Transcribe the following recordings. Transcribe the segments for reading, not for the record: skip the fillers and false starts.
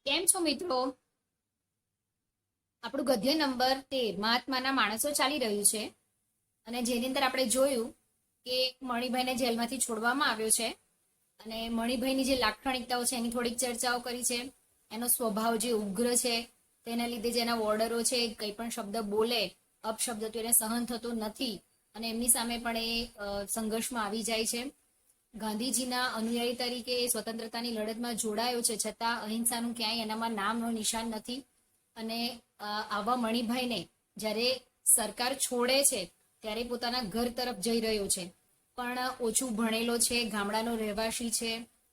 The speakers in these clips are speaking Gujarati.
કેમ છો મિત્રો? આપણું ગદ્ય નંબર 13 મહાત્માના માણસો ચાલી રહ્યું છે અને જેની અંદર આપણે જોયું કે મણિભાઈને જેલમાંથી છોડવામાં આવ્યો છે અને મણિભાઈની જે લાક્ષણિકતાઓ છે એની થોડીક ચર્ચાઓ કરી છે. એનો સ્વભાવ જે ઉગ્ર છે તેના લીધે જેના વોર્ડરો છે કંઈ પણ શબ્દ બોલે અપશબ્દ તો એને સહન થતો નથી અને એમની સામે પણ એ સંઘર્ષમાં આવી જાય છે. ગાંધીજીના અનુયાયી તરીકે સ્વતંત્રતાની લડતમાં જોડાયો છે, છતાં અહિંસાનું ક્યાંય એનામાં નામનો નિશાન નથી. અને આવા મણિભાઈને જ્યારે સરકાર છોડે છે ત્યારે પોતાના ઘર તરફ જઈ રહ્યો છે, પણ ઓછું ભણેલો છે, ગામડાનો રહેવાસી છે,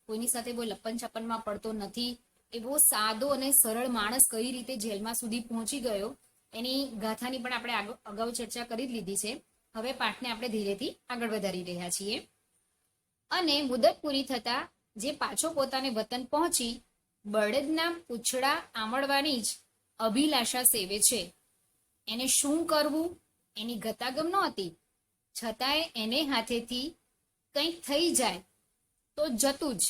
કોઈની સાથે કોઈ લપન છપનમાં પડતો નથી. એવો સાદો અને સરળ માણસ કઈ રીતે જેલમાં સુધી પહોંચી ગયો એની ગાથાની પણ આપણે અગાઉ ચર્ચા કરી જ લીધી છે. હવે પાઠને આપણે ધીરેથી આગળ વધારી રહ્યા છીએ. અને મુદત પૂરી થતા જે પાછો પોતાને વતન પહોંચી બળદના પૂંછડા આમળવાની જ અભિલાષા સેવે છે. એને શું કરવું એની ગતાગમ નહોતી, છતાંય એને હાથેથી કંઈક થઈ જાય તો જતું જ,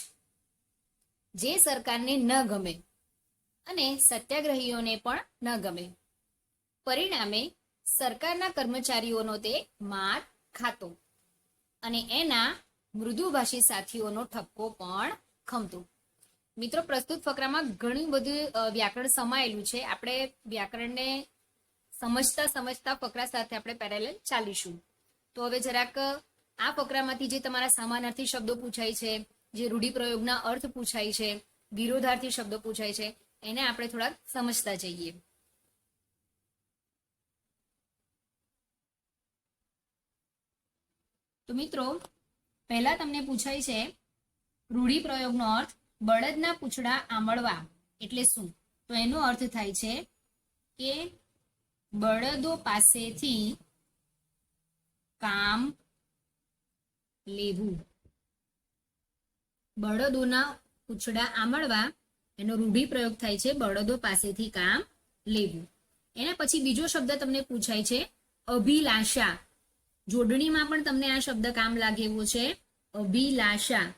જે સરકારને ન ગમે અને સત્યાગ્રહીઓને પણ ન ગમે. પરિણામે સરકારના કર્મચારીઓનો તે માર ખાતો અને એના મૃદુભાષી સાથીઓનો ઠપકો પણ ખમતો. મિત્રો, પ્રસ્તુત ફકરામાં ઘણું બધું વ્યાકરણ સમાયેલું છે. આપણે વ્યાકરણને સમજતા ફકરા સાથે આપણે પેરેલલ ચાલીશું. તો હવે જરાક આ ફકરામાંથી જે તમારા સમાનાર્થી શબ્દો પૂછાય છે, જે રૂઢિપ્રયોગના અર્થ પૂછાય છે, વિરોધાર્થી શબ્દો પૂછાય છે, એને આપણે થોડાક સમજતા જઈએ. તો મિત્રો, પહેલા તમને પૂછાય છે રૂઢિપ્રયોગનો અર્થ બળદના પૂંછડા આમળવા એટલે શું? તો એનો અર્થ થાય છે કે બળદો પાસેથી કામ લેવું. બળદોના પૂંછડા આમળવા એનો રૂઢિપ્રયોગ થાય છે બળદો પાસેથી કામ લેવું. એના પછી બીજો શબ્દ તમને પૂછાય છે અભિલાષા. જોડણીમાં પણ તમને આ શબ્દ કામ લાગે એવો છે, અભિલાષા.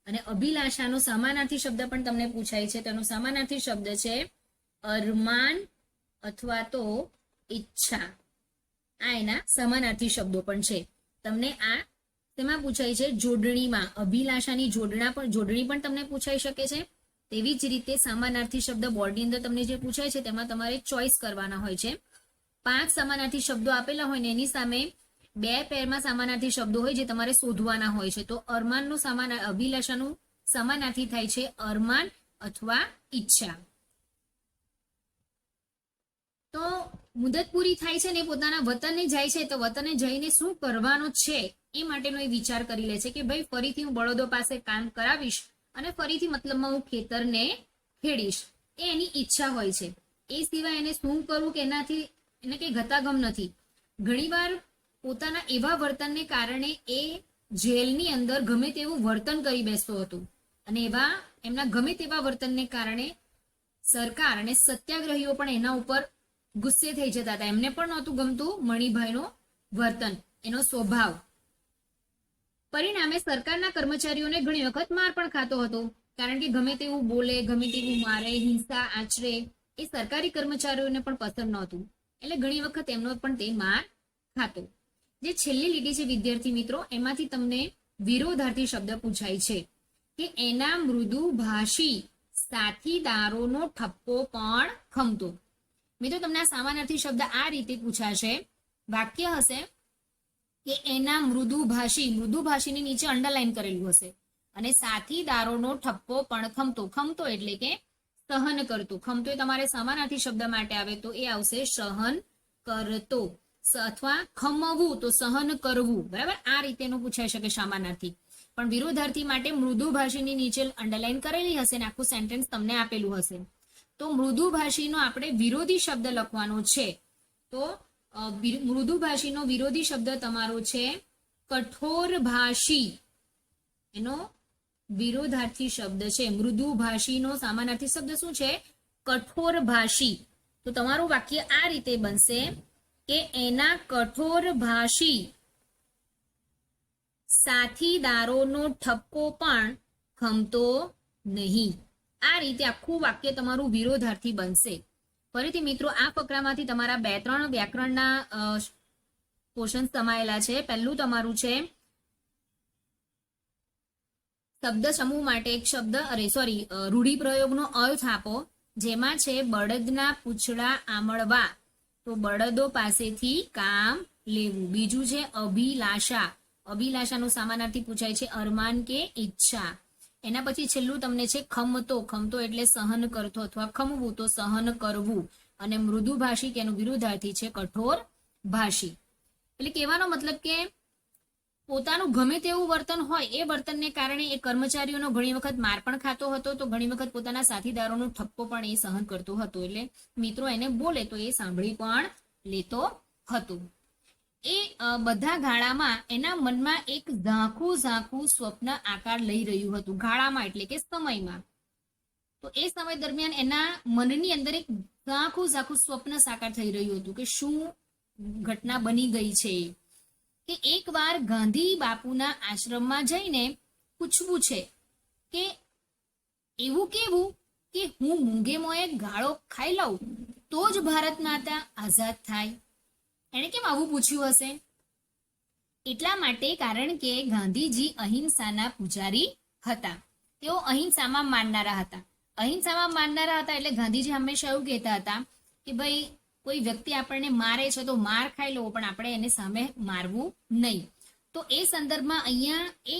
અને અભિલાષાનો સમાનાર્થી શબ્દ પણ તમને પૂછાય છે. તેનો સમાનાર્થી શબ્દ છે અરમાન અથવા તો ઈચ્છા. આ એના સમાનાર્થી શબ્દો પણ છે. તમને આ તેમાં પૂછાય છે જોડણીમાં. અભિલાષાની જોડણી પણ તમને પૂછાઈ શકે છે. તેવી જ રીતે સમાનાર્થી શબ્દ બોર્ડની અંદર તમને જે પૂછાય છે તેમાં તમારે ચોઈસ કરવાના હોય છે. 5 સમાનાર્થી શબ્દો આપેલા હોય ને એની સામે 2 પેરમાં સમાનાર્થી શબ્દો હોય જે તમારે શોધવાના હોય છે. તો અરમાનનું અભિલાષાનું સમાનાર્થી થાય છે અરમાન અથવા ઈચ્છા. તો મુદત પૂરી થાય છે ને પોતાના વતને જાય છે, તો વતને જઈને શું કરવાનું છે એ માટેનો એ વિચાર કરી લે છે કે ભાઈ ફરીથી હું બળદો પાસે કામ કરાવીશ અને ફરીથી મતલબમાં હું ખેતરને ખેડીશ. એ એની ઈચ્છા હોય છે. એ સિવાય એને શું કરવું કે એનાથી એને કઈ ગતાગમ નથી. ઘણીવાર પોતાના એવા વર્તનને કારણે એ જેલની અંદર ગમે તેવું વર્તન કરી બેસતો હતો અને એવા એમના ગમે તેવા વર્તનને કારણે સરકાર અને સત્યાગ્રહીઓ પણ એના ઉપર ગુસ્સે થઈ જતા હતા. એમને પણ નહોતું ગમતું મણિભાઈનો વર્તન, એનો સ્વભાવ. પરિણામે સરકારના કર્મચારીઓને ઘણી વખત માર પણ ખાતો હતો, કારણ કે ગમે તેવું બોલે, ગમે તેવું મારે, હિંસા આચરે એ સરકારી કર્મચારીઓને પણ પસંદ નહોતું. એટલે ઘણી વખત એમનો પણ તે માર ખાતો. જે છેલ્લી લીટી છે વિદ્યાર્થી મિત્રો, એમાંથી તમને વિરોધાર્થી શબ્દ પૂછાય છે કે એના મૃદુભાષી સાથીદારોનો ઠપકો પણ ખમતો. મિત્રો, તમને આ સમાનાર્થી શબ્દ આ રીતે પૂછાશે. વાક્ય હશે કે એના મૃદુભાષીની નીચે અંડરલાઈન કરેલું હશે અને સાથીદારોનો ઠપકો પણ ખમતો. ખમતો એટલે કે સહન કરતો. ખમતો એ તમારે સમાનાર્થી શબ્દ માટે આવે તો એ આવશે સહન કરતો, અથવા ખમવું તો સહન કરવું. બરાબર, આ રીતેનું પૂછાઈ શકે સમાનાર્થી. પણ વિરોધાર્થી માટે મૃદુભાષીની નીચે અંડરલાઈન કરેલી હશે ને આખું સેન્ટેન્સ તમને આપેલું હશે. તો મૃદુભાષીનો આપણે વિરોધી શબ્દ લખવાનો છે. તો મૃદુભાષીનો વિરોધી શબ્દ તમારો છે કઠોરભાષી. એનો વિરોધાર્થી શબ્દ છે મૃદુભાષીનો સમાનાર્થી શબ્દ શું છે? કઠોરભાષી. તો તમારું વાક્ય આ રીતે બનશે કે એના કઠોરભાષી સાથીદારોનો ઠપકો પણ ખમતો નહીં. આ રીતે આખું વાક્ય તમારું વિરોધાર્થી બનશે. ફરીથી મિત્રો, આ ફકરામાંથી તમારા 2-3 વ્યાકરણના પોર્શન સમાયેલા છે. પહેલું તમારું છે શબ્દ સમૂહ માટે એક શબ્દ રૂઢિપ્રયોગનો અર્થ આપો, જેમાં છે બળદના પૂંછડા આમળવા, તો બળદો પાસેથી કામ લેવું. બીજું છે અભિલાષા, અભિલાષાનો સમાનાર્થી પૂછાય છે અરમાન કે ઈચ્છા. એના પછી છેલ્લું તમને છે ખમતો, ખમતો એટલે સહન કરતો અથવા ખમવું તો સહન કરવું. અને મૃદુભાષી કે એનું વિરુદ્ધાર્થી છે કઠોર ભાષી. એટલે કહેવાનો મતલબ કે પોતાનું ગમે તેવું વર્તન હોય એ વર્તનને કારણે એ કર્મચારીઓનો ઘણી વખત માર પણ ખાતો હતો, તો ઘણી વખત પોતાના સાથીદારોનો ઠપકો પણ એ સહન કરતો હતો. એટલે મિત્રો એને બોલે તો એ સાંભળી પણ લેતો હતો. એ બધા ગાળામાં એના મનમાં એક ઝાંખું સ્વપ્ન આકાર લઈ રહ્યું હતું. ગાળામાં એટલે કે સમયમાં. તો એ સમય દરમિયાન એના મનની અંદર એક ઝાંખું સ્વપ્ન સાકાર થઈ રહ્યું હતું કે શું ઘટના બની ગઈ છે કે એકવાર ગાંધી બાપુના આશ્રમમાં જઈને પૂછવું છે કે એવું કેવું કે હું મૂંગે મોએ ગાળો ખાઈ લઉં તો જ ભારત માતા આઝાદ થાય. એણે કેમ આવું પૂછ્યું હશે? એટલા માટે કારણ કે ગાંધીજી અહિંસાના પૂજારી હતા. તેઓ અહિંસામાં માનનારા હતા. અહિંસામાં માનનારા હતા એટલે ગાંધીજી હંમેશા એવું કહેતા હતા કે ભાઈ કોઈ વ્યક્તિ આપણને મારે છે તો માર ખાઈ લો, પણ આપણે એને સામે મારવું નહીં. તો એ સંદર્ભમાં અહીંયા એ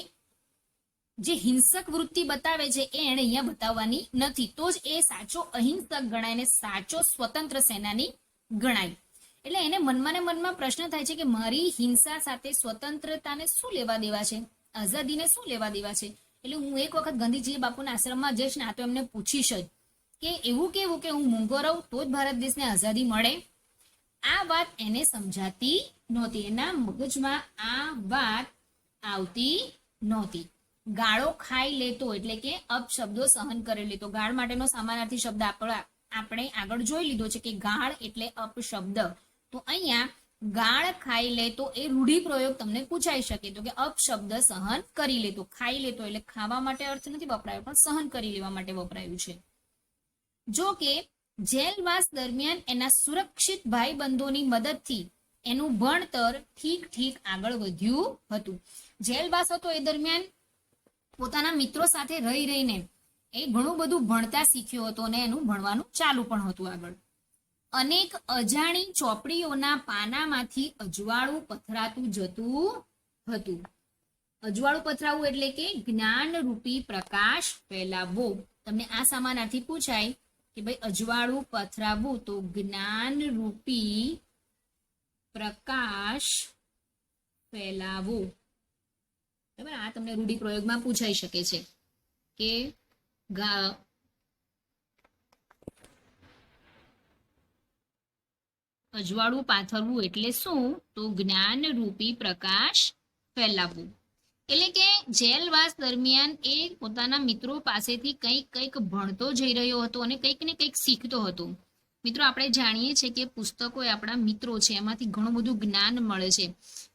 જે હિંસક વૃત્તિ બતાવે છે એ એને અહીંયા બતાવવાની નથી. તો જ એ સાચો અહિંસક ગણાય ને સાચો સ્વતંત્ર સેનાની ગણાય. એટલે એને મનમાં ને મનમાં પ્રશ્ન થાય છે કે મારી હિંસા સાથે સ્વતંત્રતાને શું લેવા દેવા છે, આઝાદીને શું લેવા દેવા છે. એટલે હું એક વખત ગાંધીજી બાપુના આશ્રમમાં જઈશ ને આ તો એમને પૂછીશ જ કે એવું કેવું કે હું મૂંગો રહું તો જ ભારત દેશને આઝાદી મળે. આ વાત એને સમજાતી નહોતી, એના મગજમાં આ વાત આવતી નહોતી. ગાળો ખાઈ લેતો એટલે કે અપશબ્દો સહન કરી લેતો. ગાળ માટેનો સમાનાર્થી શબ્દ આપણે આગળ જોઈ લીધો છે કે ગાળ એટલે અપશબ્દ. તો અહીંયા ગાળ ખાઈ લેતો એ રૂઢિપ્રયોગ તમને પૂછાઈ શકે. તો કે અપશબ્દ સહન કરી લેતો. ખાઈ લેતો એટલે ખાવા માટે અર્થ નથી વપરાયો, પણ સહન કરી લેવા માટે વપરાયું છે. જો કે જેલવાસ દરમિયાન એના સુરક્ષિત ભાઈબંધોની મદદથી એનું ભણતર ઠીક આગળ વધ્યું હતું. જેલવાસ હતો એ દરમિયાન પોતાના મિત્રો સાથે રહીને એ ઘણું બધું ભણતા શીખ્યો હતો અને એનું ભણવાનું ચાલુ પણ હતું આગળ. અનેક અજાણી ચોપડીઓના પાનામાંથી અજવાળું પથરાતું જતું હતું. અજવાળું પથરાવું એટલે કે જ્ઞાન રૂપી પ્રકાશ ફેલાવવો. તમને આ સમાનાર્થી પૂછાય કે ભાઈ અજવાળું પથરાવવું તો જ્ઞાન રૂપી પ્રકાશ ફેલાવવું. બરાબર, આ તમને રૂઢિપ્રયોગમાં પૂછાઈ શકે છે કે અજવાળું પાથરવું એટલે શું? તો જ્ઞાન રૂપી પ્રકાશ ફેલાવવું. એટલે કે જેલવાસ દરમિયાન એ પોતાના મિત્રો પાસેથી કંઈક ભણતો જઈ રહ્યો હતો અને કંઈક ને કંઈક શીખતો હતો. મિત્રો, આપણે જાણીએ છીએ કે પુસ્તકો એ આપણા મિત્રો છે, એમાંથી ઘણું બધું જ્ઞાન મળે છે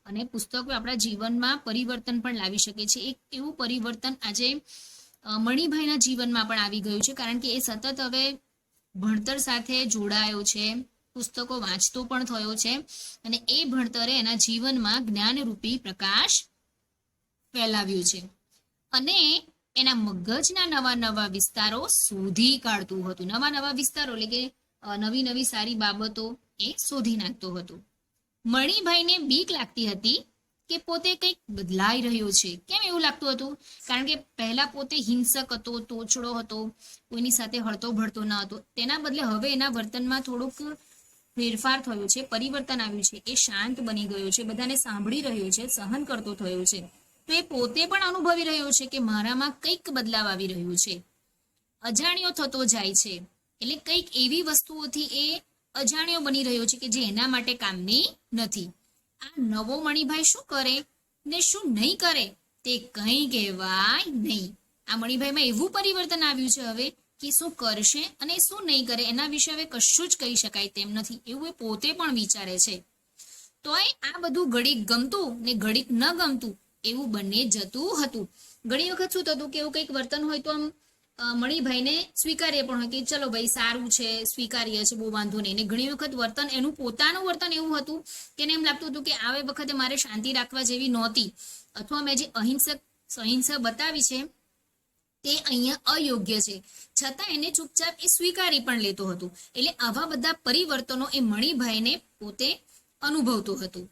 અને પુસ્તકો આપણા જીવનમાં પરિવર્તન પણ લાવી શકે છે. એક એવું પરિવર્તન આજે મણિભાઈના જીવનમાં પણ આવી ગયું છે, કારણ કે એ સતત હવે ભણતર સાથે જોડાયો છે, પુસ્તકો વાંચતો પણ થયો છે અને એ ભણતરે એના જીવનમાં જ્ઞાનરૂપી પ્રકાશ ફેલાવ્યું છે અને એના મગજના નવા વિસ્તારો શોધી કાઢતું હતું. નવા વિસ્તારો એટલે કે નવી સારી બાબતો એ શોધી નાખતો હતો. મણિભાઈને બીક લાગતી હતી કે પોતે કંઈક બદલાઈ રહ્યો છે. કેમ એવું લાગતું હતું? કારણ કે પહેલા પોતે હિંસક હતો, તોછડો હતો, કોઈની સાથે હળતો ભળતો ન હતો. તેના બદલે હવે એના વર્તનમાં થોડુંક ફેરફાર થયો છે, પરિવર્તન આવ્યું છે. એ શાંત બની ગયો છે, બધાને સાંભળી રહ્યો છે, સહન કરતો થયો છે. તો એ પોતે પણ અનુભવી રહ્યો છે કે મારામાં કંઈક બદલાવ આવી રહ્યો છે. અજાણ્યો થતો જાય છે એટલે કંઈક એવી વસ્તુઓથી એ અજાણ્યો બની રહ્યો છે કે જે એના માટે કામની નથી. આ નવો મણિભાઈ શું કરે ને શું નહીં કરે તે કંઈ કહેવાય નહીં. આ મણિભાઈમાં એવું પરિવર્તન આવ્યું છે હવે કે શું કરશે અને શું નહીં કરે એના વિશે હવે કશું જ કહી શકાય તેમ નથી, એવું એ પોતે પણ વિચારે છે. તોય આ બધું ઘડીક ગમતું ને ઘડીક ન ગમતું એવું બંને જતું હતું. ઘણી વખત શું થતું કે એવું કંઈક વર્તન હોય તો આમ મણિભાઈને સ્વીકાર્ય પણ હોય કે ચલો ભાઈ સારું છે, સ્વીકાર્ય છે, બહુ વાંધો નહીં. ને ઘણી વખત વર્તન એનું પોતાનું વર્તન એવું હતું કે એને એમ લાગતું હતું કે આવે વખતે મારે શાંતિ રાખવા જેવી નહોતી, અથવા મેં જે અહિંસા બતાવી છે તે અહીંયા અયોગ્ય છે, છતાં એને ચૂપચાપ એ સ્વીકારી પણ લેતો હતો. એટલે આવા બધા પરિવર્તનો એ મણિભાઈને પોતે અનુભવતું હતું.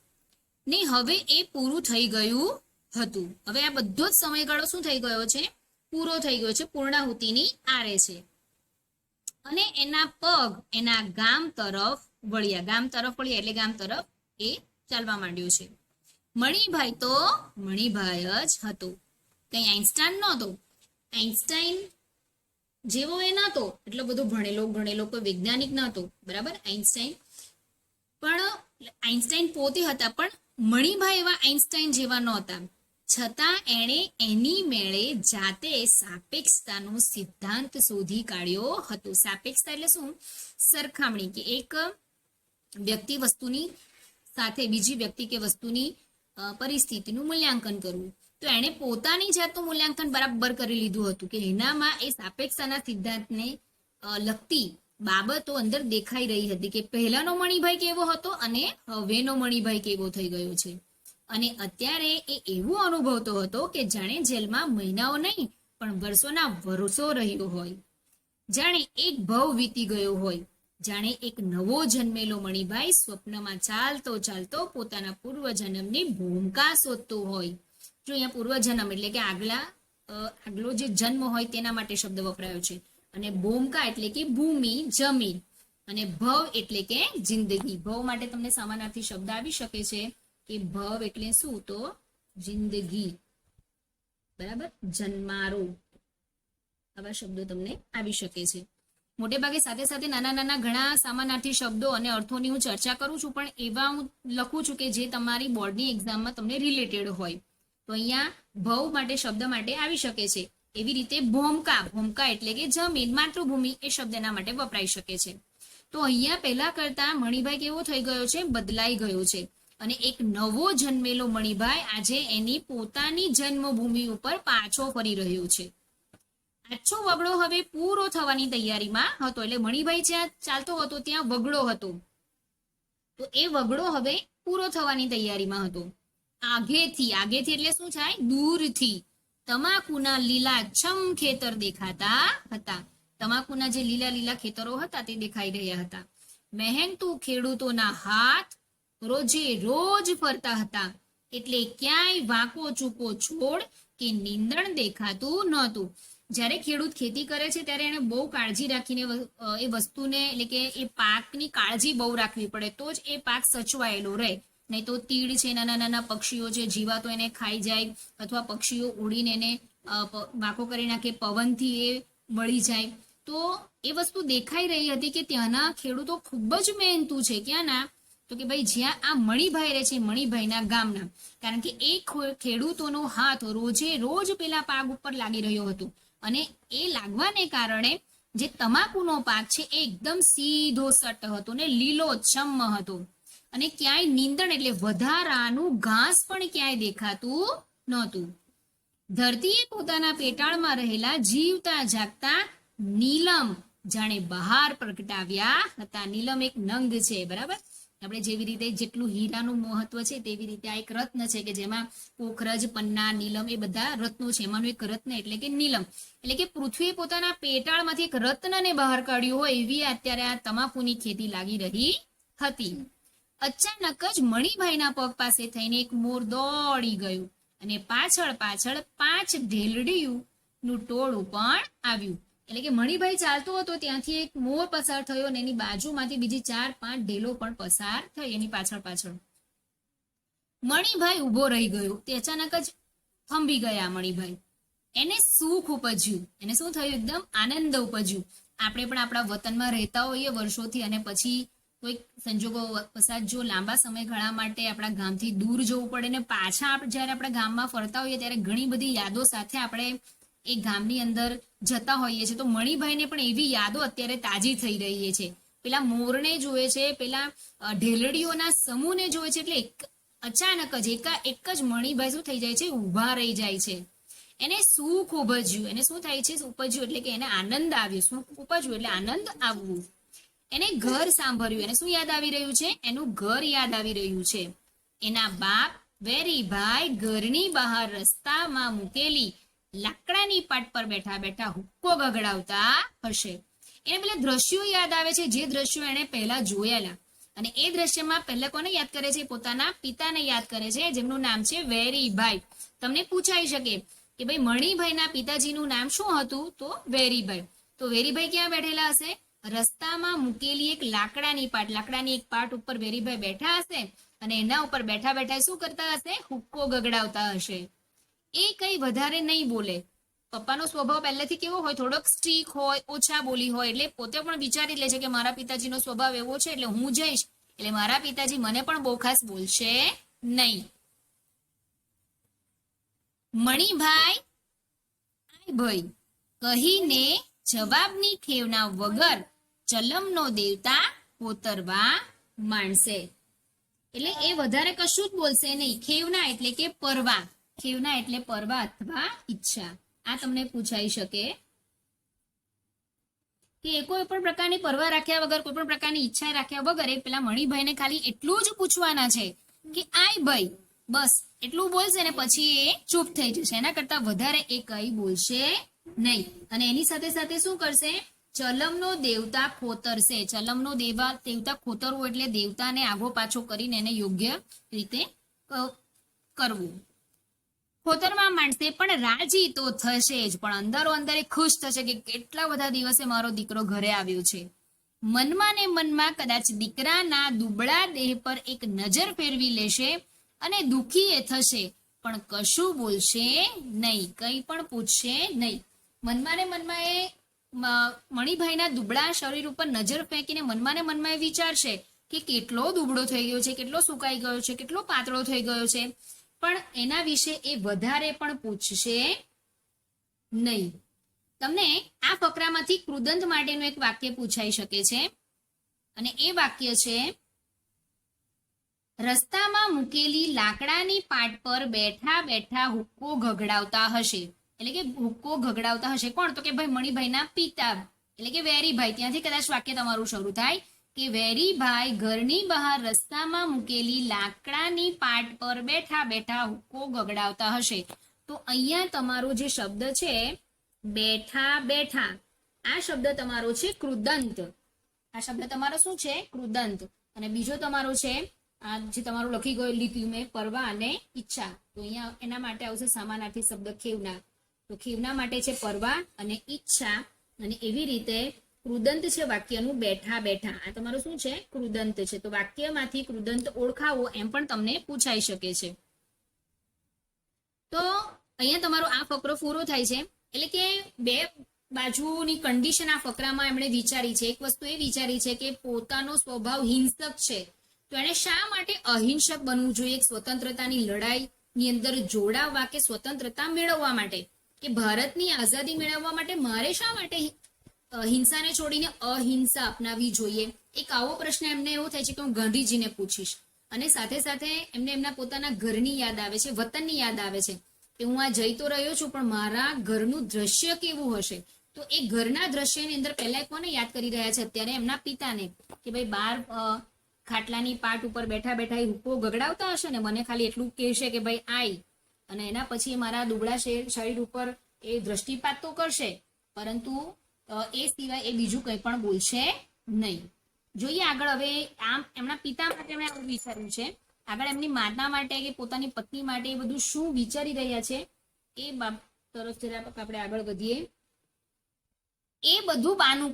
ને હવે એ પૂરું થઈ ગયું હતું. હવે આ બધો જ સમયગાળો શું થઈ ગયો છે? પૂરો થઈ ગયો છે, પૂર્ણાહુતિની આરે છે. અને એના પગ એના ગામ તરફ વળ્યા એટલે ગામ તરફ એ ચાલવા માંડ્યો છે. મણિભાઈ તો મણિભાઈ જ હતો, કઈ આઈન્સ્ટાઈન નહોતો. આઈન્સ્ટાઈન જેવો એ નહોતો, એટલો બધો ભણેલો કોઈ વૈજ્ઞાનિક નહોતો, બરાબર. આઈન્સ્ટાઈન પોતે હતા, પણ મણિભાઈ એવા આઈન્સ્ટાઈન જેવા નહોતા. છતાં એણે એની મેળે જાતે સાપેક્ષતાનો સિદ્ધાંત શોધી કાઢ્યો હતો. સાપેક્ષતા એટલે શું? સરખામણી, કે એક વ્યક્તિ વસ્તુની સાથે બીજી વ્યક્તિ કે વસ્તુની પરિસ્થિતિનું મૂલ્યાંકન કરવું. તો એણે પોતાની જાતનું મૂલ્યાંકન બરાબર કરી લીધું હતું કે એનામાં એ સાપેક્ષતાના સિદ્ધાંતને લગતી બાબતો અંદર દેખાઈ રહી હતી કે પહેલાનો મણિભાઈ કેવો હતો અને હવેનો મણિભાઈ કેવો થઈ ગયો છે. અને અત્યારે એ એવું અનુભવતો હતો કે જાણે જેલમાં મહિનાઓ નહીં પણ વર્ષોના વર્ષો રહ્યો હોય, જાણે એક ભવ વીતી ગયો હોય, જાણે એક નવો જન્મેલો મણિભાઈ સ્વપ્નમાં ચાલતો ચાલતો પોતાના પૂર્વજન્મની ભૂમિકા શોધતો હોય. જો અહીંયા પૂર્વજન્મ એટલે કે આગલો જે જન્મ હોય તેના માટે શબ્દ વપરાયો છે. અને ભૂમિકા એટલે કે ભૂમિ, જમીન. અને ભવ એટલે કે જિંદગી. ભવ માટે તમને સમાનાર્થી શબ્દ આવી શકે છે કે ભવ એટલે શું? તો જિંદગી, બરાબર. જન્મારો, આવા શબ્દો તમને આવી શકે છે. મોટે ભાગે સાથે સાથે નાના નાના ઘણા સમાનાર્થી શબ્દો અને અર્થોની હું ચર્ચા કરું છું, પણ એવા હું લખું છું કે જે તમારી બોર્ડની એક્ઝામમાં તમને રિલેટેડ હોય. તો અહીંયા ભવ માટે શબ્દ માટે આવી શકે છે. એવી રીતે ભૂમિકા એટલે કે જમીન, માતૃભૂમિ એ શબ્દ એના માટે વપરાઈ શકે છે. તો અહીંયા પહેલા કરતા મણિભાઈ કેવો થઈ ગયો છે? બદલાઈ ગયો છે. અને એક નવો જન્મેલો મણિભાઈ આજે એની પોતાની જન્મભૂમિ ઉપર પાછો ફરી રહ્યો છે. આછો વગડો હવે પૂરો થવાની તૈયારીમાં હતો. એટલે મણિભાઈ જ્યાં ચાલતો હતો ત્યાં વગડો હતો, તો એ વગડો હવે પૂરો થવાની તૈયારીમાં હતો. આગેથી એટલે શું થાય? દૂરથી તમાકુના લીલાછમ ખેતર દેખાતા હતા. તમાકુના જે લીલા લીલા ખેતરો હતા તે દેખાઈ રહ્યા હતા. મહેનતુ ખેડૂતોના હાથ રોજે રોજ ફરતા હતા, એટલે ક્યાંય વાંકો ચૂકો છોડ કે નીંદણ દેખાતું નહોતું. જ્યારે ખેડૂત ખેતી કરે છે ત્યારે એને બહુ કાળજી રાખીને એ વસ્તુને એટલે કે એ પાકની કાળજી બહુ રાખવી પડે, તો જ એ પાક સચવાયેલો રહે. નહીં તો તીડ છે, નાના નાના પક્ષીઓ છે, જીવાતો એને ખાઈ જાય, અથવા પક્ષીઓ ઉડીને એને વાંકો કરી નાખે, પવનથી એ વળી જાય. તો એ વસ્તુ દેખાઈ રહી હતી કે ત્યાંના ખેડૂતો ખૂબ જ મહેનતુ છે. ક્યાંના? તો કે ભાઈ જ્યાં આ મણિભાઈ રહે છે, મણિભાઈના ગામના. કારણ કે એ ખેડૂતોનો હાથ રોજે રોજ પેલા પાક ઉપર લાગી રહ્યો હતો. અને એ લાગવાને કારણે જે તમાકુનો પાક છે એ એકદમ સીધો સટ હતો ને લીલોછમ હતો. અને ક્યાંય નીંદણ એટલે વધારાનું ઘાસ પણ ક્યાંય દેખાતું નહોતું. ધરતીએ પોતાના પેટાળમાં રહેલા જીવતા જાગતા નીલમ જાણે બહાર પ્રગટાવ્યા હતા. નીલમ એક નંગ છે, બરાબર. આપણે જેવી રીતે જેટલું હીરાનું મહત્વ છે તેવી રીતે આ એક રત્ન છે કે જેમાં પોખરજ, પન્ના, નીલમ એ બધા રત્નો છે. એમાંનું એક રત્ન એટલે કે નીલમ. એટલે કે પૃથ્વીએ પોતાના પેટાળમાંથી એક રત્નને બહાર કાઢ્યું હોય એવી અત્યારે આ તમાકુની ખેતી લાગી રહી હતી. અચાનક જ મણિભાઈના પગ પાસે થઈને એક મોર દોડી ગયું અને પાછળ 5 ઢેલડીયું ટોળું પણ આવ્યું. એટલે કે મણિભાઈ ચાલતો હતો ત્યાંથી એક મોર પસાર થયો અને એની બાજુમાંથી બીજી 4-5 ઢેલો પણ પસાર થઈ એની પાછળ. મણિભાઈ ઉભો રહી ગયો. તે અચાનક જ થંભી ગયા મણિભાઈ. એને સુખ ઉપજ્યું. એને શું થયું? એકદમ આનંદ ઉપજ્યું. આપણે પણ આપણા વતનમાં રહેતા હોઈએ વર્ષોથી અને પછી કોઈક સંજોગો પસાર જો લાંબા સમયગાળા માટે આપણા ગામથી દૂર જવું પડે ને પાછા જયારે આપણા ગામમાં ફરતા હોઈએ ત્યારે ઘણી બધી યાદો સાથે આપણે એ ગામની અંદર જતા હોઈએ છીએ. તો મણિભાઈને પણ એવી યાદો અત્યારે તાજી થઈ રહી છે. પેલા મોરને જોવે છે, પેલા ઢેલડીઓના સમૂહને જોવે છે. એટલે અચાનક જ એક જ મણિભાઈ શું થઈ જાય છે? ઊભા રહી જાય છે. એને સુખ ઉપજ્યું. એને શું થાય છે? ઉપજ્યું એટલે કે એને આનંદ આવ્યો. સુખ ઉપજવું એટલે આનંદ આવવું. એને ઘર સાંભળ્યું. એને શું યાદ આવી રહ્યું છે? એનું ઘર યાદ આવી રહ્યું છે. એના બાપ વેરીભાઈ ઘરની બહાર રસ્તામાં મૂકેલી લાકડાની પાટ પર બેઠા બેઠા હુક્કો ગગડાવતા હશે. એને પેલા દ્રશ્યો યાદ આવે છે, જે દ્રશ્યો એને પહેલા જોયેલા. અને એ દ્રશ્યમાં પહેલા કોને યાદ કરે છે? પોતાના પિતાને યાદ કરે છે, જેમનું નામ છે વેરીભાઈ. તમને પૂછાઈ શકે કે ભાઈ મણિભાઈના પિતાજીનું નામ શું હતું? તો વેરીભાઈ. તો વેરીભાઈ ક્યાં બેઠેલા હશે? રસ્તામાં મૂકેલી એક લાકડાની એક પાટ ઉપર વેરીભાઈ બેઠા હશે અને એના ઉપર બેઠા બેઠા શું કરતા હશે? હુક્કો ગગડાવતા હશે. એ કઈ વધારે નહીં બોલે. પપ્પાનો સ્વભાવ પહેલેથી કેવો હોય? થોડોક સ્ટ્રીક હોય, ઓછા બોલી હોય, એટલે પોતે પણ વિચારી લે છે કે મારા પિતાજીનો સ્વભાવ એવો છે, એટલે હું જઈશ એટલે મારા પિતાજી મને પણ બહુ ખાસ બોલશે નહીં. મણિભાઈ આય ભાઈ કહીને જવાબની ખેવના વગર ચલમનો દેવતા કોતરવા માંડશે. એટલે એ વધારે કશું જ બોલશે નહીં. ખેવના એટલે કે પરવા. ખેવના એટલે પરવા અથવા ઈચ્છા. આ તમને પૂછાઈ શકે કે કોઈ પણ પ્રકારની પરવા રાખ્યા વગર, કોઈ પણ પ્રકારની ઈચ્છા રાખ્યા વગર એ પેલા મણિભાઈને ખાલી એટલું જ પૂછવાના છે કે આય ભાઈ, બસ એટલું બોલશે ને પછી એ ચૂપ થઈ જશે. એના કરતા વધારે એ કઈ બોલશે નહીં. અને એની સાથે સાથે શું કરશે? ચલમનો દેવતા ખોતરશે. ચલમનો દેવતા ખોતરવું એટલે દેવતાને આગો પાછો કરીને એને યોગ્ય રીતે કરવું. ખોતરમાં માંડશે, પણ રાજી તો થશે જ, પણ અંદરો અંદર ખુશ થશે કે કેટલા બધા દિવસે મારો દીકરો ઘરે આવ્યો છે. મનમાં ને મનમાં કદાચ દીકરાના દુબળા દેહ પર એક નજર ફેરવી લેશે અને દુખી એ થશે, પણ કશું બોલશે નહીં, કંઈ પણ પૂછશે નહીં. મનમાં ને મનમાં એ મણિભાઈના દુબળા શરીર ઉપર નજર ફેંકીને મનમાં ને મનમાં એ વિચારશે કે કેટલો દુબળો થઈ ગયો છે, કેટલો સુકાઈ ગયો છે, કેટલો પાતળો થઈ ગયો છે, પણ એના વિશે એ વધારે પણ પૂછશે નહીં. તમને આ ફકરામાંથી કૃદંત માટેનું એક વાક્ય પૂછાઈ શકે છે અને એ વાક્ય છે, રસ્તામાં મૂકેલી લાકડાની પાટ પર બેઠા બેઠા હુક્કો ગગડાવતા હશે. એટલે કે હુક્કો ગગડાવતા હશે કોણ? તો કે ભાઈ મણિભાઈના પિતા એટલે કે વેરીભાઈ. ત્યાંથી કદાચ વાક્ય તમારું શરૂ થાય કે વેરીભાઈ ઘરની બહાર રસ્તામાં મૂકેલી લાકડાની પાટ પર બેઠા બેઠા હુક્કો ગગડાવતા હશે. તો અહીંયા તમારો જે શબ્દ છે બેઠા બેઠા, આ શબ્દ તમારો છે કૃદંત. આ શબ્દ તમારો શું છે? કૃદંત. અને બીજો તમારો છે આ જે તમારું લખી ગયું લીધું મેં, પરવા અને ઈચ્છા. તો અહીંયા એના માટે આવશે સમાનાર્થી શબ્દ ખેવના. તો ખેવના માટે છે પરવા અને ઈચ્છા. અને એવી રીતે કૃદંત છે વાક્યનું બેઠા બેઠા. આ તમારું શું છે? કૃદંત છે. તો વાક્યમાંથી કૃદંત ઓળખાવો એમ પણ તમને પૂછાઈ શકે છે. તો અહીંયા તમારો આ ફકરો પૂરો થાય છે. એટલે કે બે બાજુની કન્ડિશન આ ફકરામાં એમણે વિચારી છે. એક વસ્તુ એ વિચારી છે કે પોતાનો સ્વભાવ હિંસક છે, તો એને શા માટે અહિંસક બનવું જોઈએ? એક સ્વતંત્રતાની લડાઈની અંદર જોડાવા કે સ્વતંત્રતા મેળવવા માટે, કે ભારતની આઝાદી મેળવવા માટે મારે શા માટે હિંસાને છોડીને અહિંસા અપનાવવી જોઈએ? એક આવો પ્રશ્ન એમને એવો થાય છે કે હું ગાંધીજીને પૂછીશ. અને સાથે સાથે એમને એમના પોતાના ઘરની યાદ આવે છે, વતનની યાદ આવે છે કે હું આ જઈ તો રહ્યો છું પણ મારા ઘરનું દ્રશ્ય કેવું હશે? તો એ ઘરના દ્રશ્યની અંદર પહેલા કોને યાદ કરી રહ્યા છે? અત્યારે એમના પિતાને, કે ભાઈ બાર ખાટલાની પાટ ઉપર બેઠા બેઠા એ હુક્કો ગગડાવતા હશે ને મને ખાલી એટલું કહેશે કે ભાઈ આય, અને એના પછી મારા દુબળા શરીર ઉપર એ દ્રષ્ટિપાત તો કરશે, પરંતુ એ સિવાય એ બીજું કંઈ પણ બોલશે નહીં. જોઈએ આગળ. હવે આમ એમના પિતા માટે એમણે આવું વિચાર્યું છે. આગળ એમની માતા માટે કે પોતાની પત્ની માટે એ બધું શું વિચારી રહ્યા છે એ તરફ આપણે આગળ વધીએ. એ બધું બાનું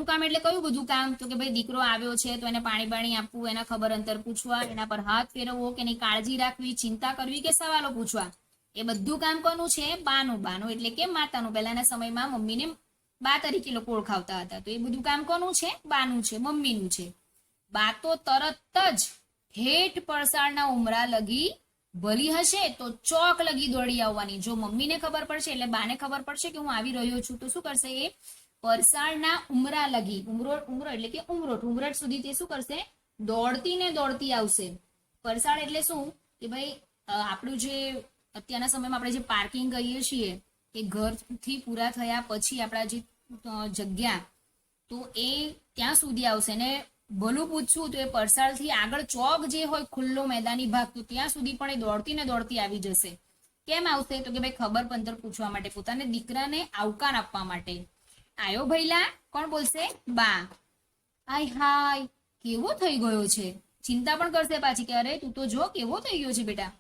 કામ એટલે કયું બધું કામ? તો કે ભાઈ દીકરો આવ્યો છે તો એને પાણી આપવું, એના ખબર અંતર પૂછવા, એના પર હાથ ફેરવવો, કે એની કાળજી રાખવી, ચિંતા કરવી કે સવાલો પૂછવા, એ બધું કામ કોનું છે? બાનું એટલે કે માતાનું. પહેલાના સમયમાં મમ્મીને બા તરીકે લોકો ઓળખાવતા હતા. તો એ બધું કામ કોનું છે? બાનું છે, મમ્મીનું છે. બા તો તરત જ હેઠ પરસાળના ઉમરા લગી ભલી હશે તો ચોક લગી દોડી આવવાની. જો મમ્મીને ખબર પડશે એટલે બાને ખબર પડશે કે હું આવી રહ્યો છું, તો શું કરશે? એ પરસાળના ઉમરા લગી, ઉમરો એટલે કે ઉમરોટ સુધી તે શું કરશે? દોડતી આવશે. પરસાળ એટલે શું? કે ભાઈ આપણું જે અત્યારના સમયમાં આપણે જે પાર્કિંગ કહીએ છીએ કે ઘરથી પૂરા થયા પછી આપણા જે જગ્યા તો એ ત્યાં સુધી આવશે ને ભલું પૂછશું તો એ પરસાળથી આગળ ચોક જે હોય ખુલ્લો મેદાની ભાગ તો ત્યાં સુધી પણ એ દોડતી ને દોડતી આવી જશે. કેમ આવશે? તો કે ભાઈ ખબર પંતર પૂછવા માટે, પોતાને દીકરાને આવકાર આપવા માટે. આયો ભઈલા? કોણ બોલશે? બા. હાય હાય કેવો થઈ ગયો છે. ચિંતા પણ કરશે પાછી કે અરે તું તો જો કેવો થઈ ગયો છે બેટા.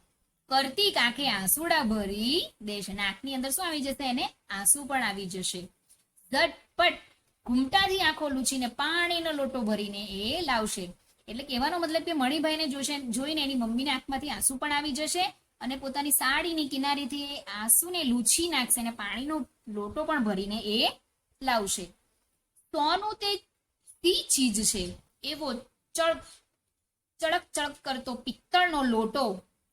કરતી કાંખે આંસુડા ભરી દેશે. નાકની અંદર શું આવી જશે? એને આંસુ પણ આવી જશે. ઝટપટ ઘૂમટાથી આંખો લૂછીને પાણીનો લોટો ભરીને એ લાવશે. એટલે કહેવાનો મતલબ કે મણિભાઈને જોઈને એની મમ્મીના આંખમાંથી આંસુ પણ આવી જશે અને પોતાની સાડીની કિનારીથી એ આંસુને લૂછી નાખશે અને પાણીનો લોટો પણ ભરીને એ લાવશે. સોનું તે તી ચીજ છે એવો ચળક ચળક કરતો પિત્તળનો લોટો.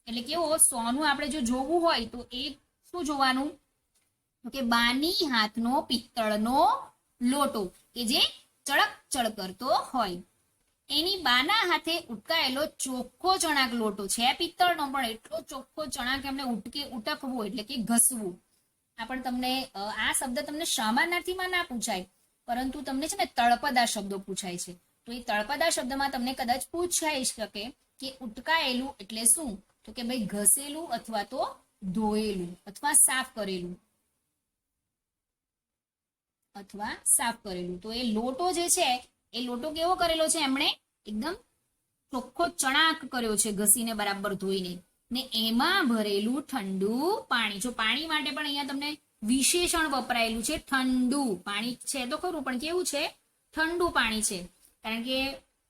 એટલે કેવો સોનું આપણે જો જોવું હોય તો એ શું જોવાનું? કે બાની હાથનો પિત્તળનો લોટો કે જે ચળક ચળ કરતો હોય. એની બાના હાથે ઉટકાયેલો ચોખ્ખો ચણાક લોટો છે પિત્તળનો, પણ એટલો ચોખ્ખો ચણાક એમને ઉટકવું એટલે કે ઘસવું. આ પણ તમને આ શબ્દ તમને સમાનાર્થીમાં ના પૂછાય, પરંતુ તમને છે ને તળપદા શબ્દો પૂછાય છે. તો એ તળપદા શબ્દમાં તમને કદાચ પૂછાઈ શકે કે ઉટકાયેલું એટલે શું? તો કે ભાઈ ઘસેલું અથવા તો ધોયેલું અથવા સાફ કરેલું તો એ લોટો જે છે એ લોટો કેવો કરેલો છે? એમણે એકદમ ચોખ્ખો ચણાક કર્યો છે ઘસીને બરાબર ધોઈને, ને એમાં ભરેલું ઠંડુ પાણી. જો પાણી માટે પણ અહીંયા તમને વિશેષણ વપરાયેલું છે ઠંડુ પાણી છે તો ખરું, પણ કેવું છે? ઠંડુ પાણી છે. કારણ કે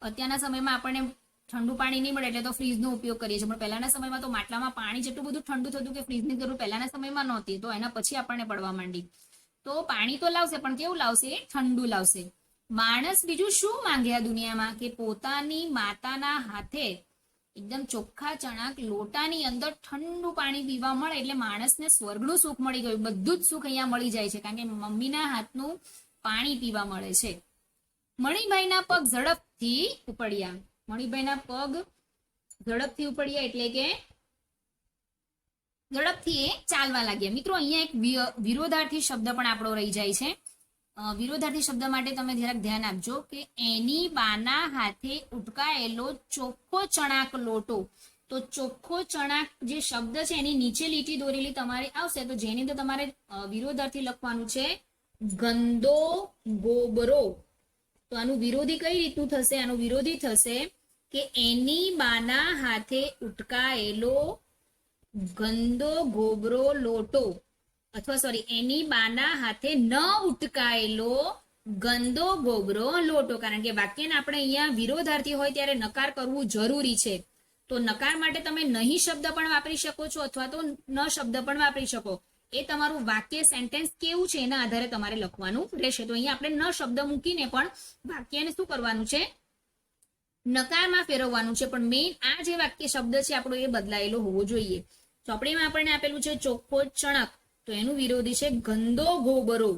અત્યારના સમયમાં આપણને ઠંડુ પાણી નહીં મળે એટલે તો ફ્રીજનો ઉપયોગ કરીએ છીએ, પણ પહેલાના સમયમાં તો માટલામાં પાણી જેટલું બધું ઠંડુ થતું કે ફ્રીજની જરૂર પહેલાના સમયમાં નહોતી, તો એના પછી આપણને પડવા માંડી. તો પાણી તો લાવશે પણ કેવું લાવશે? ઠંડુ લાવશે. માણસ બીજું શું માંગે આ દુનિયામાં? કે પોતાની માતાના હાથે એકદમ ચોખ્ખા ચણાક લોટાની અંદર ઠંડુ પાણી પીવા મળે એટલે માણસને સ્વર્ગનું સુખ મળી ગયું. બધું જ સુખ અહીંયા મળી જાય છે કારણ કે મમ્મીના હાથનું પાણી પીવા મળે છે. મણિભાઈના પગ ઝડપથી ઉપડ્યા. મણિભાઈના પગ ઝડપથી ઉપડ્યા એટલે કે ઝડપથી એ ચાલવા લાગ્યા. મિત્રો અહીંયા એક વિરોધાર્થી શબ્દ પણ આપણો રહી જાય છે. વિરોધાર્થી શબ્દ માટે તમે જરાક ધ્યાન આપજો કે એની બાના હાથે ઉટકાયેલો ચોખ્ખો ચણાક લોટો. તો ચોખ્ખો ચણાક જે શબ્દ છે એની નીચે લીટી દોરેલી તમારે આવશે, તો જેની અંદર તમારે વિરોધાર્થી લખવાનું છે ગંદો ગોબરો. તો આનું વિરોધી કઈ રીતનું થશે? આનું વિરોધી થશે કે એની બાના હાથે ઉટકાયેલો ગંદો ગોબરો લોટો, અથવા સોરી એની બાના હાથે ન ઉટકાયેલો ગંદો ગોબરો લોટો. કારણ કે વાક્યને આપણે અહીંયા વિરોધાર્થી હોય ત્યારે નકાર કરવું જરૂરી છે. તો નકાર માટે તમે નહીં શબ્દ પણ વાપરી શકો છો અથવા તો ન શબ્દ પણ વાપરી શકો. એ તમારું વાક્ય સેન્ટેન્સ કેવું છે એના આધારે તમારે લખવાનું રહેશે. તો અહીંયા આપણે ન શબ્દ મૂકીને પણ વાક્યને શું કરવાનું છે? નકારમાં ફેરવવાનું છે. પણ મેઇન આ જે વાક્ય શબ્દ છે આપણો એ બદલાયેલો હોવો જોઈએ. ચોપડીમાં આપણને આપેલું છે ચોખ્ખો ચણક, તો એનું વિરોધી છે ગંદો ગોબરો.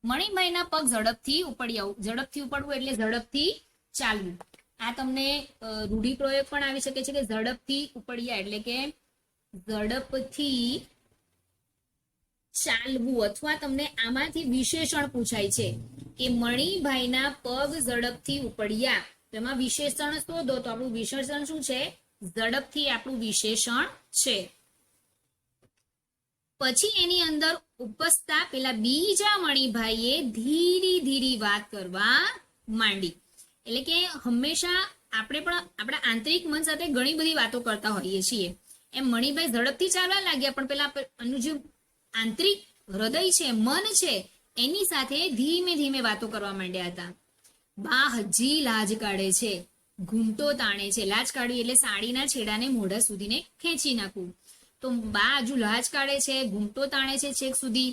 મણિભાઈના પગ ઝડપથી ઉપડ્યા. ઝડપથી ઉપડવું એટલે ઝડપથી ચાલવું. આ તમને રૂઢિપ્રયોગ પણ આવી શકે છે કે ઝડપથી ઉપડ્યા એટલે કે ઝડપથી ચાલવું. અથવા તમને આમાંથી વિશેષણ પૂછાય છે કે મણિભાઈના પગ ઝડપથી ઉપડ્યા, તેમાં વિશેષણ શોધો. તો આપણું વિશેષણ શું છે? ઝડપથી આપણું વિશેષણ છે. પછી એની અંદર ઉપસતા પેલા બીજા મણિભાઈએ ધીરી ધીરી વાત કરવા માંડી. એટલે કે હંમેશા આપણે પણ આપણા આંતરિક મન સાથે ઘણી બધી વાતો કરતા હોઈએ છીએ. એમ મણિભાઈ ઝડપથી ચાલવા લાગ્યા, પણ પેલા એનું જે આંતરિક હૃદય છે, મન છે, એની સાથે ધીમે ધીમે વાતો કરવા માંડ્યા હતા. બા હજી લાજ કાઢે છે, ઘૂંટો તાણે છે. લાજ કાઢવી એટલે સાડીના છેડાને મોઢા સુધીને ખેંચી નાખવું. તો બા હજુ લાજ કાઢે છે, ઘૂંટો તાણે છે છેક સુધી.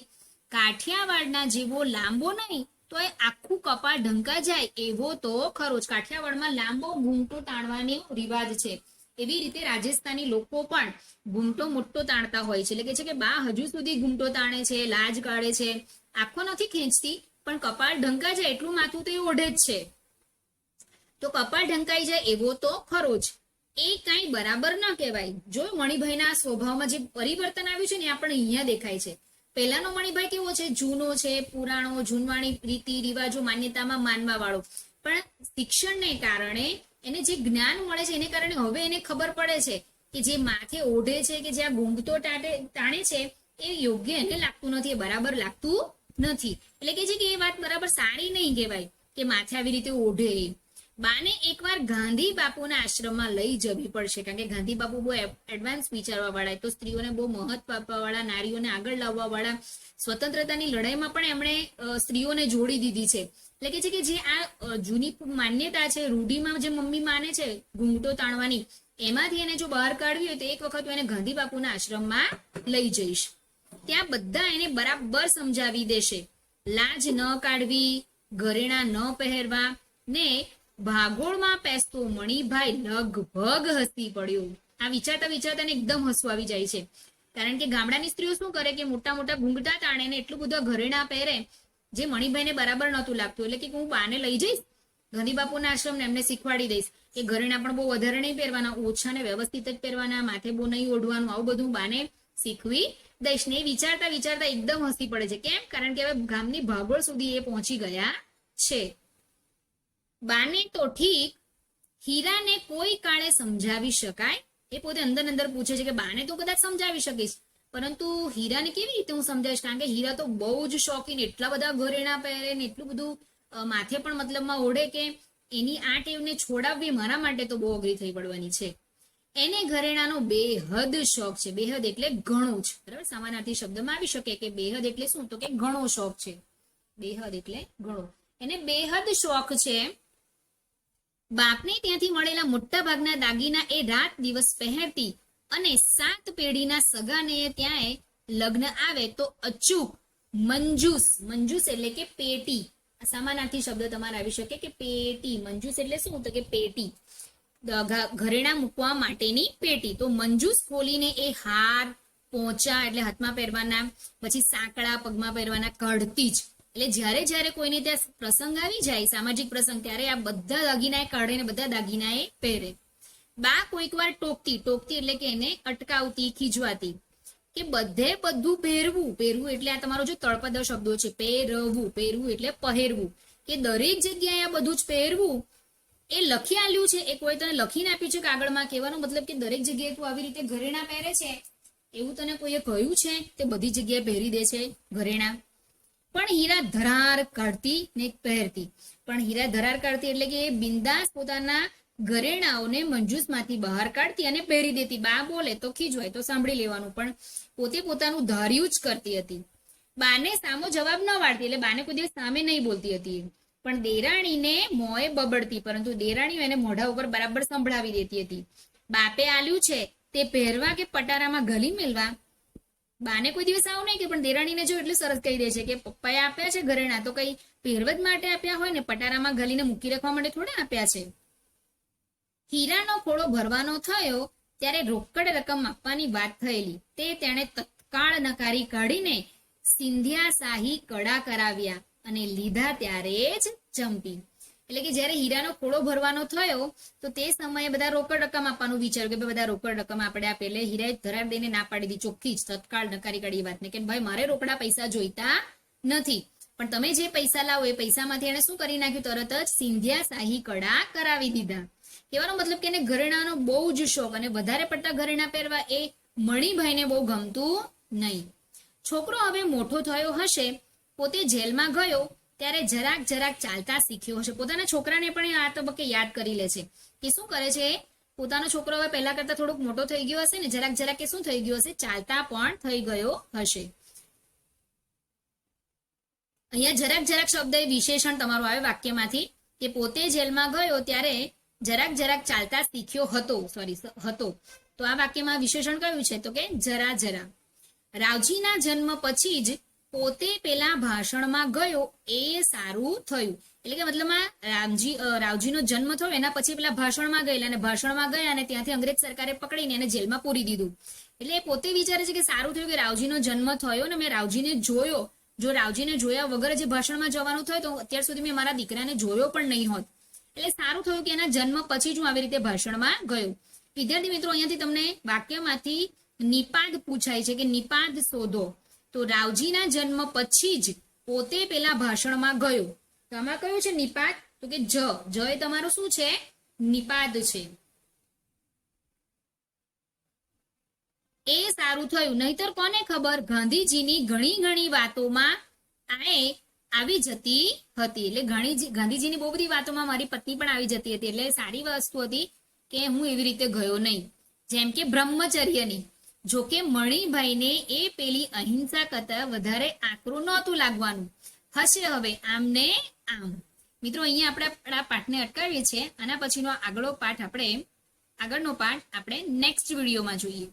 કાઠિયાવાડના જેવો લાંબો નહીં તો એ આખું કપાળ ઢંકા જાય એવો તો ખરો જ. કાઠિયાવાડમાં લાંબો ઘૂંટો તાણવાનો રિવાજ છે. એવી રીતે રાજસ્થાની લોકો પણ ઘૂંટો મોટો તાણતા હોય છે. એટલે કે છે કે બા હજુ સુધી ઘૂંટો તાણે છે, લાજ કાઢે છે, આંખો નથી ખેંચતી, પણ કપાળ ઢંકા જાય એટલું માથું તો એ ઓઢે જ છે. તો કપાળ ઢંકાઈ જાય એવો તો ખરો જ. એ કાંઈ બરાબર ન કહેવાય. જો મણિભાઈના સ્વભાવમાં જે પરિવર્તન આવ્યું છે ને એ આપણને અહીંયા દેખાય છે. પહેલાનો મણિભાઈ કેવો છે, જૂનો છે, પુરાણો, જૂનવાણી રીતિ રિવાજો માન્યતામાં માનવા વાળો. પણ શિક્ષણને કારણે એને જે જ્ઞાન મળે છે એને કારણે હવે એને ખબર પડે છે કે જે માથે ઓઢે છે કે જે આ ગુંગતો તાણે છે એ યોગ્ય એને લાગતું નથી, એ બરાબર લાગતું નથી. એટલે કે છે કે એ વાત બરાબર સારી નહીં કહેવાય કે માથે આવી રીતે ઓઢે. બાને એકવાર ગાંધી બાપુના આશ્રમમાં લઈ જવી પડશે, કારણ કે ગાંધી બાપુ બહુ એડવાન્સ વિચારવા વાળા, તો સ્ત્રીઓને બહુ મહત્વ આપવા વાળા, નારીઓને આગળ લાવવા વાળા, સ્વતંત્રતાની લડાઈમાં પણ એમણે સ્ત્રીઓને જોડી દીધી છે. એટલે કે છે કે જે આ જૂની માન્યતા છે, રૂઢીમાં જે મમ્મી માને છે ઘૂંઘટો તાણવાની, એમાંથી એને જો બહાર કાઢવી હોય તો એક વખત એને ગાંધી બાપુના આશ્રમમાં લઈ જઈશ. ત્યાં બધા એને બરાબર સમજાવી દેશે. લાજ ન કાઢવી, ઘરેણા ન પહેરવા ને ભાગોળમાં પેસતો મણિભાઈ લગભગ હસી પડ્યો. આ વિચારતા વિચારતા એકદમ હસવું આવી જાય છે. કારણ કે ગામડાની સ્ત્રીઓ શું કરે કે મોટા મોટા ઘૂંઘટા તાણે ને એટલું બધું ઘરેણા પહેરે, જે મણિભાઈને બરાબર નહોતું લાગતું. એટલે કે હું બાને લઈ જઈશ ગાંધી બાપુના આશ્રમને, એમને શીખવાડી દઈશ કે ઘરેણા પણ બહુ વધારે નહીં પહેરવાના, ઓછા ને વ્યવસ્થિત જ પહેરવાના, માથે બહુ નહીં ઓઢવાનું, આવું બધું બાને શીખવી દઈશ. ને વિચારતા વિચારતા એકદમ હસી પડે છે. કેમ? કારણ કે હવે ગામની ભાગોળ સુધી એ પહોંચી ગયા છે. બાને તો ઠીક, હીરાને કોઈ કાળે સમજાવી શકાય? એ પોતે અંદર અંદર પૂછે છે કે બાને તો કદાચ સમજાવી શકીશ, પરંતુ હીરાને કેવી રીતે હું સમજાવીશ? કારણ કે હીરા તો બહુ જ શોખીન, એટલા બધા ઘરેણા પહેરે ને એટલું બધું માથે પણ મતલબમાં ઓઢે કે એની આ ટેવને છોડાવવી મારા માટે તો બહુ અઘરી થઈ પડવાની છે. એને ઘરેણાનો બેહદ શોખ છે. બેહદ એટલે ઘણો જ, બરાબર? સમાનાર્થી શબ્દમાં આવી શકે કે બેહદ એટલે શું, તો કે ઘણો શોખ છે. બેહદ એટલે ઘણો, એને બેહદ શોખ છે. બાપને ત્યાંથી મળેલા મોટા ભાગના દાગીના એ રાત દિવસ પહેરતી અને 7 પેઢીના સગાને ત્યાં લગ્ન આવે તો અચૂક મંજૂસ, મંજૂસ એટલે કે પેટી, સમાનાર્થી શબ્દ તમારે આવી શકે કે પેટી. મંજૂસ એટલે શું, તો કે પેટી, ઘરેણા મૂકવા માટેની પેટી. તો મંજૂસ ખોલીને એ હાર, પોંચા એટલે હાથમાં પહેરવાના, પછી સાંકળા પગમાં પહેરવાના કાઢતી જ. એટલે જયારે જયારે કોઈને ત્યાં પ્રસંગ આવી જાય, સામાજિક પ્રસંગ, ત્યારે આ બધા દાગીના કાઢે ને બધા દાગીના એ પહેરે. બા કોઈક વાર ટોકતી, ટોકતી એટલે કે એને અટકાવતી, ખીજવાતી કે બધે બધું પહેરવું. પહેરવું એટલે આ તમારો જો તળપદ શબ્દો છે, પહેરવું, પહેરવું એટલે પહેરવું, કે દરેક જગ્યાએ આ બધું જ પહેરવું. એ લખી આલ્યું છે, એ કોઈ તને લખીને આપ્યું છે કાગળમાં. કહેવાનો મતલબ કે દરેક જગ્યાએ તું આવી રીતે ઘરેણા પહેરે છે એવું તને કોઈએ કહ્યું છે? તે બધી જગ્યાએ પહેરી દે છે ઘરેણા. પણ હીરા ધરાર કાઢતી ને પહેરતી. પણ હીરા ધરાર કાઢતી એટલે કે બિંદાસ પોતાના ઘરેણાઓને મંજૂસમાંથી બહાર કાઢતી અને પહેરી દેતી. બા બોલે તો ખીજવાય તો સાંભળી લેવાનું, પણ પોતે પોતાનું ધાર્યું જ કરતી હતી. બાને સામો જવાબ ન વાળતી, એટલે બાને કોઈ દિવસ સામે નહીં બોલતી હતી. પણ દેરાણીને મોંએ બબડતી, પરંતુ દેરાણીઓ એને મોઢા ઉપર બરાબર સંભળાવી દેતી હતી. બાપે આલ્યું છે તે પહેરવા કે પટારામાં ગલી મેલવા? બાને કોઈ દિવસ આવું નહીં કે, પણ દેરાણીને જો એટલું સરસ કહી દે છે કે પપ્પાએ આપ્યા છે ઘરેણા તો કઈ પહેરવા જ માટે આપ્યા હોય ને, પટારામાં ગલીને મૂકી રાખવા માટે થોડા આપ્યા છે. હીરાનો ખોળો ભરવાનો થયો ત્યારે રોકડ રકમ આપવાની વાત થયેલી. તે તેણે તત્કાળ નકારી કાઢીને સિંધિયા શાહી કડા કરાવ્યા અને લીધા ત્યારે જ ચંપી. એટલે કે જયારે હીરાનો ખોળો ભરવાનો થયો તો તે સમયે બધા રોકડ રકમ આપવાનું વિચાર્યું કે બધા રોકડ રકમ આપણે આપે. એટલે હીરાએ ધરાર દઈને ના પાડી દી ચોખ્ખી જ, તત્કાળ નકારી કાઢી વાતને કે ભાઈ મારે રોકડા પૈસા જોઈતા નથી, પણ તમે જે પૈસા લાવો એ પૈસામાંથી એને શું કરી નાખ્યું? તરત જ સિંધિયા શાહી કડા કરાવી દીધા. કહેવાનો મતલબ કે એને ઘરેણાનો બહુ જ શોખ, અને વધારે પડતા ઘરેણા પહેરવા એ મણિભાઈને બહુ ગમતું નહીં. છોકરો હવે મોટો થયો હશે, પોતે જેલમાં ગયો ત્યારે જરાક જરાક ચાલતા શીખ્યો હશે. પોતાના છોકરાને પણ આ તબક્કે યાદ કરી લે છે કે શું કરે છે, પોતાનો છોકરો હવે પહેલા કરતા થોડોક મોટો થઈ ગયો હશે ને, જરાક જરાક કે શું થઈ ગયો હશે, ચાલતા પણ થઈ ગયો હશે. અહીંયા જરાક જરાક શબ્દ એ વિશેષણ તમારું આવે વાક્યમાંથી, કે પોતે જેલમાં ગયો ત્યારે જરાક જરાક ચાલતા શીખ્યો હતો, હતો. તો આ વાક્યમાં વિશેષણ કયું છે? તો કે જરા જરા. રાવજીના જન્મ પછી જ પોતે પેલા ભાષણમાં ગયો એ સારું થયું. એટલે કે મતલબમાં રાવજીનો જન્મ થયો એના પછી પેલા ભાષણમાં ગયેલા, અને ભાષણમાં ગયા અને ત્યાંથી અંગ્રેજ સરકારે પકડીને એને જેલમાં પૂરી દીધું. એટલે એ પોતે વિચારે છે કે સારું થયું કે રાવજીનો જન્મ થયો ને મેં રાવજીને જોયો. જો રાવજીને જોયા વગર જે ભાષણમાં જવાનું થયું તો અત્યાર સુધી મેં મારા દીકરાને જોયો પણ નહીં હોત. એટલે સારું થયું કે એના જન્મ પછી જ હું આવી રીતે ભાષણમાં ગયો. વિદ્યાર્થી મિત્રો, અહીંયાથી તમને વાક્યમાંથી નિપાદ પૂછાય છે કે નિપાદ શોધો. તો રાવજીના જન્મ પછી જ પોતે પેલા ભાષણમાં ગયો. તો આમાં કયું છે નિપાદ? તો કે જ એ તમારું શું છે? નિપાદ છે. એ સારું થયું, નહીતર કોને ખબર ગાંધીજીની ઘણી વાતોમાં આવી જતી હતી. એટલે ગાંધીજીની બહુ બધી વાતોમાં મારી પત્ની પણ આવી જતી હતી. એટલે સારી વસ્તુ હતી કે હું એવી રીતે ગયો નહીં. જેમ કે બ્રહ્મચર્યની. જોકે મણિભાઈને એ પેલી અહિંસા કરતા વધારે આકરું નહોતું લાગવાનું. હશે હવે આમ ને આમ. મિત્રો, અહીંયા આપણે આપણા પાઠને અટકાવીએ છીએ. આના પછીનો આગળનો પાઠ આપણે નેક્સ્ટ વિડીયોમાં જોઈએ.